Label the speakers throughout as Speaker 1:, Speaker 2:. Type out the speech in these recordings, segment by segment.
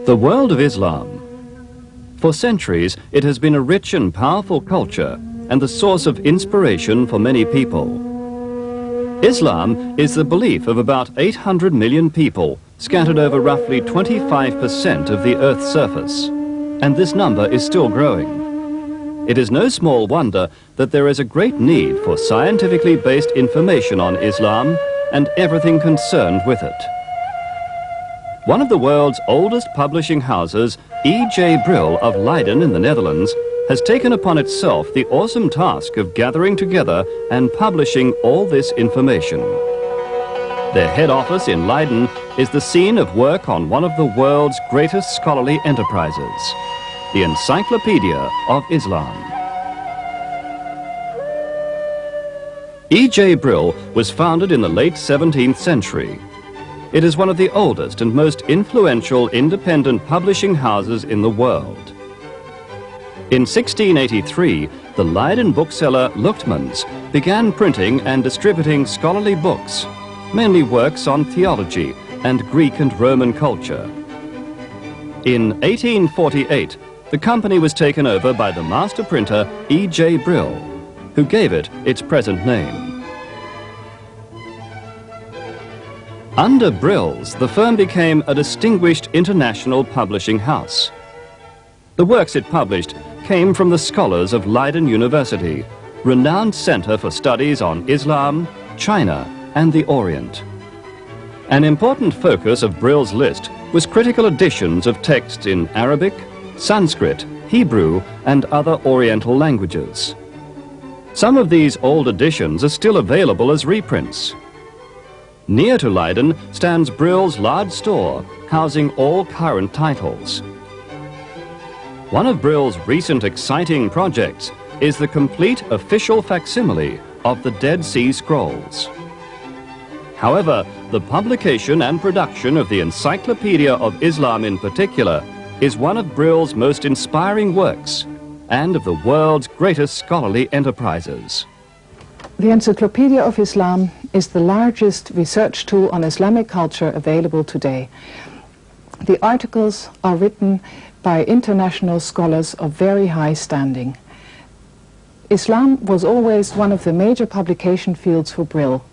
Speaker 1: The world of Islam. For centuries, it has been a rich and powerful culture and the source of inspiration for many people. Islam is the belief of about 800 million people scattered over roughly 25% of the Earth's surface, and this number is still growing. It is no small wonder that there is a great need for scientifically based information on Islam and everything concerned with it. One of the world's oldest publishing houses, E.J. Brill of Leiden in the Netherlands, has taken upon itself the awesome task of gathering together and publishing all this information. Their head office in Leiden is the scene of work on one of the world's greatest scholarly enterprises, the Encyclopedia of Islam. E.J. Brill was founded in the late 17th century. It is one of the oldest and most influential independent publishing houses in the world. In 1683, the Leiden bookseller Luchtmans began printing and distributing scholarly books, mainly works on theology and Greek and Roman culture. In 1848, the company was taken over by the master printer E.J. Brill, who gave it its present name. Under Brill's, the firm became a distinguished international publishing house. The works it published came from the scholars of Leiden University, renowned center for studies on Islam, China, and the Orient. An important focus of Brill's list was critical editions of texts in Arabic, Sanskrit, Hebrew, and other Oriental languages. Some of these old editions are still available as reprints. Near to Leiden stands Brill's large store, housing all current titles. One of Brill's recent exciting projects is the complete official facsimile of the Dead Sea Scrolls. However, the publication and production of the Encyclopedia of Islam in particular is one of Brill's most inspiring works and of the world's greatest scholarly enterprises.
Speaker 2: The Encyclopedia of Islam is the largest research tool on Islamic culture available today. The articles are written by international scholars of very high standing. Islam was always one of the major publication fields for Brill.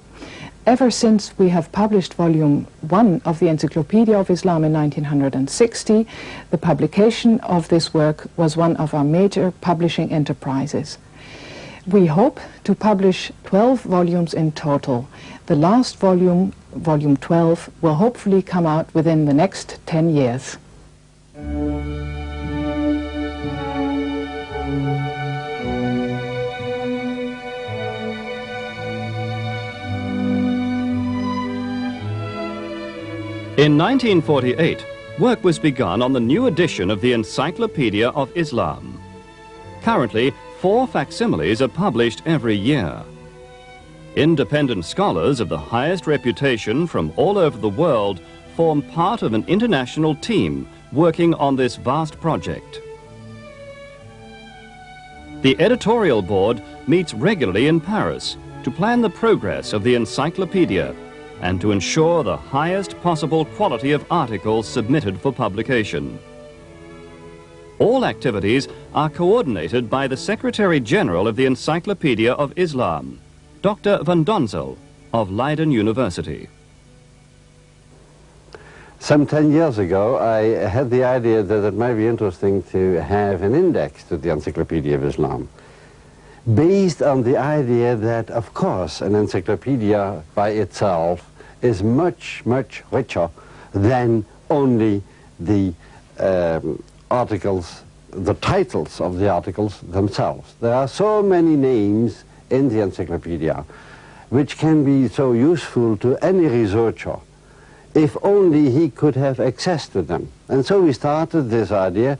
Speaker 2: Ever since we have published volume 1 of the Encyclopedia of Islam in 1960, the publication of this work was one of our major publishing enterprises. We hope to publish 12 volumes in total. The last volume, volume 12, will hopefully come out within the next 10 years.
Speaker 1: In 1948, work was begun on the new edition of the Encyclopedia of Islam. Currently, 4 facsimiles are published every year. Independent scholars of the highest reputation from all over the world form part of an international team working on this vast project. The editorial board meets regularly in Paris to plan the progress of the encyclopedia and to ensure the highest possible quality of articles submitted for publication. All activities are coordinated by the Secretary General of the Encyclopedia of Islam, Dr. Van Donzel of Leiden University.
Speaker 3: Some 10 years ago, I had the idea that it might be interesting to have an index to the Encyclopedia of Islam, based on the idea that, of course, an encyclopedia by itself is much, much richer than only the articles, the titles of the articles themselves. There are so many names in the encyclopedia which can be so useful to any researcher if only he could have access to them. And so we started this idea,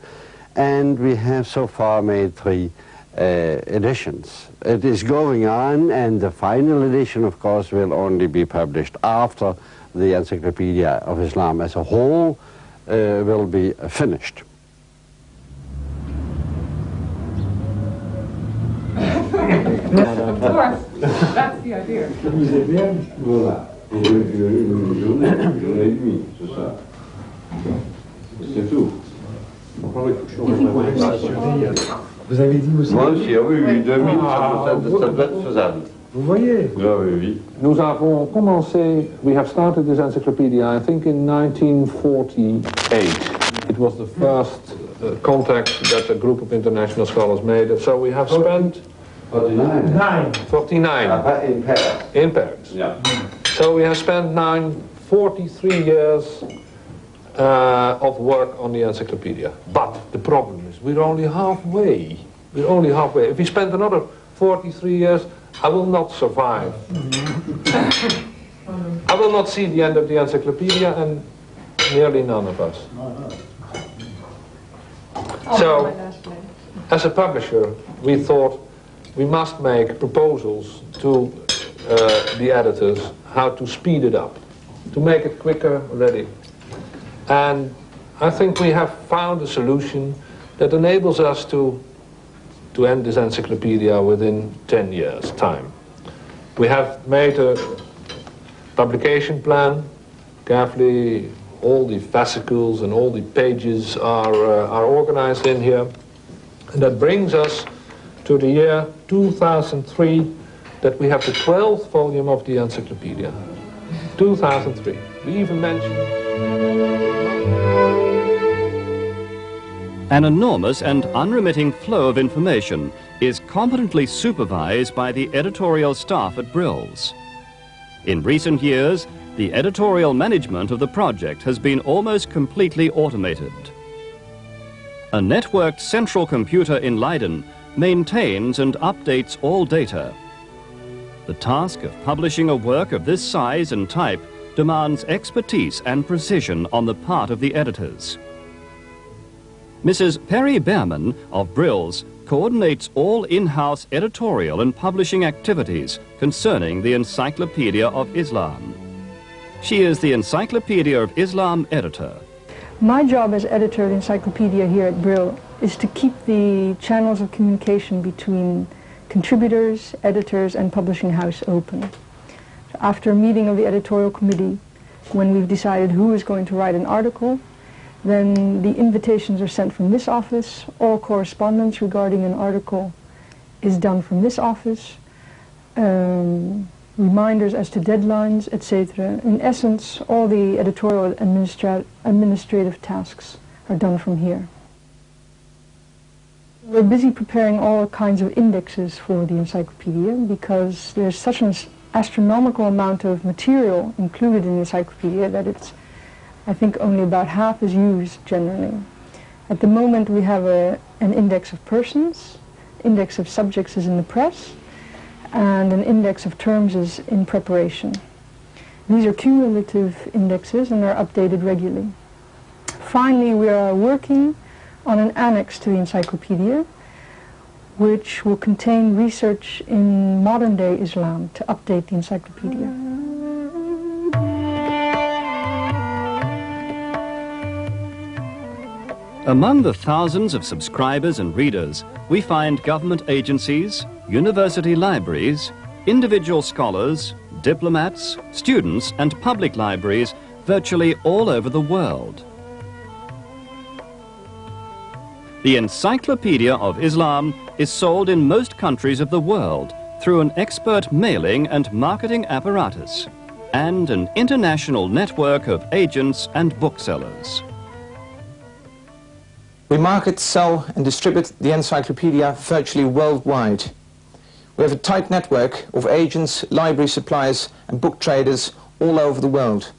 Speaker 3: and we have so far made 3 editions. It is going on, and the final edition, of course, will only be published after the Encyclopedia of Islam as a whole will be finished.
Speaker 2: Of course, that's the idea.
Speaker 4: C'est tout.
Speaker 5: Vous avez dit aussi.
Speaker 3: Moi aussi, oui, 2000, ça doit être faisable.
Speaker 5: Vous voyez.
Speaker 3: Oui.
Speaker 4: Nous avons commencé, we have started this encyclopedia, I think in 1948. It was the first contact that a group of international scholars made. So we have spent
Speaker 3: 49.
Speaker 4: 49
Speaker 3: In Paris.
Speaker 4: in Paris.
Speaker 3: Yeah.
Speaker 4: So we have spent 43 years of work on the encyclopedia. But the problem is we're only halfway. We're only halfway. If we spend another 43 years, I will not survive. I will not see the end of the encyclopedia, and nearly none of us. So, as a publisher, we thought we must make proposals to the editors how to speed it up, to make it quicker, ready. And I think we have found a solution that enables us to end this encyclopedia within 10 years' time. We have made a publication plan. Carefully, all the fascicles and all the pages are organized in here. And that brings us to the year 2003, that we have the 12th volume of the encyclopedia. 2003. We even mentioned
Speaker 1: An enormous and unremitting flow of information is competently supervised by the editorial staff at Brill's. In recent years, the editorial management of the project has been almost completely automated. A networked central computer in Leiden maintains and updates all data. The task of publishing a work of this size and type demands expertise and precision on the part of the editors. Mrs. Perry Behrman of Brill's coordinates all in-house editorial and publishing activities concerning the Encyclopedia of Islam. She is the Encyclopedia of Islam editor.
Speaker 6: My job as editor of the Encyclopedia here at Brill is to keep the channels of communication between contributors, editors, and publishing house open. After a meeting of the editorial committee, when we've decided who is going to write an article, then the invitations are sent from this office. All correspondence regarding an article is done from this office. Reminders as to deadlines, etc. In essence, all the editorial administrative tasks are done from here. We're busy preparing all kinds of indexes for the encyclopedia because there's such an astronomical amount of material included in the encyclopedia that it's, I think, only about half is used generally. At the moment we have an index of persons, index of subjects is in the press, and an index of terms is in preparation. These are cumulative indexes and are updated regularly. Finally, we are working on an annex to the encyclopedia which will contain research in modern-day Islam to update the encyclopedia.
Speaker 1: Among the thousands of subscribers and readers, we find government agencies, university libraries, individual scholars, diplomats, students, and public libraries virtually all over the world. The Encyclopedia of Islam is sold in most countries of the world through an expert mailing and marketing apparatus and an international network of agents and booksellers.
Speaker 7: We market, sell and distribute the encyclopedia virtually worldwide. We have a tight network of agents, library suppliers and book traders all over the world.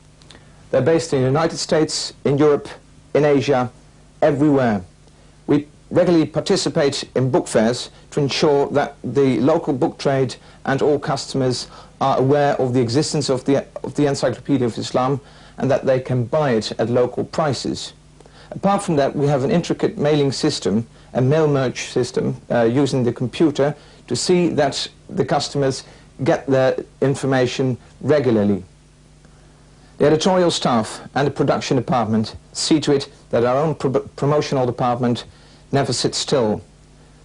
Speaker 7: They're based in the United States, in Europe, in Asia, everywhere. We regularly participate in book fairs to ensure that the local book trade and all customers are aware of the existence of the Encyclopedia of Islam and that they can buy it at local prices. Apart from that, we have an intricate mailing system, a mail merge system, using the computer to see that the customers get their information regularly. The editorial staff and the production department see to it that our own promotional department never sits still.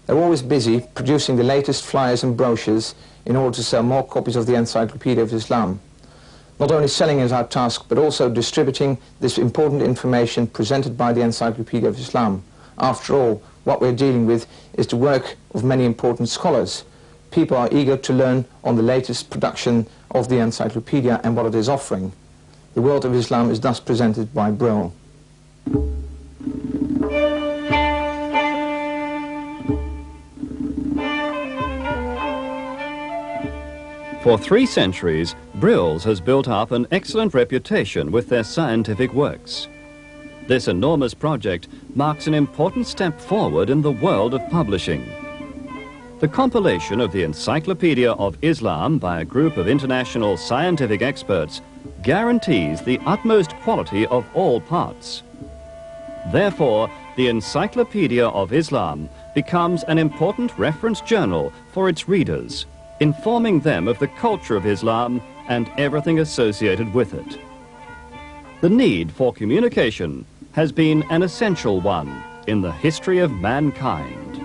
Speaker 7: They're always busy producing the latest flyers and brochures in order to sell more copies of the Encyclopedia of Islam. Not only selling is our task, but also distributing this important information presented by the Encyclopedia of Islam. After all, what we're dealing with is the work of many important scholars. People are eager to learn on the latest production of the Encyclopedia and what it is offering. The world of Islam is thus presented by Brill.
Speaker 1: For 3 centuries, Brill's has built up an excellent reputation with their scientific works. This enormous project marks an important step forward in the world of publishing. The compilation of the Encyclopedia of Islam by a group of international scientific experts guarantees the utmost quality of all parts. Therefore, the Encyclopedia of Islam becomes an important reference journal for its readers, informing them of the culture of Islam and everything associated with it. The need for communication has been an essential one in the history of mankind.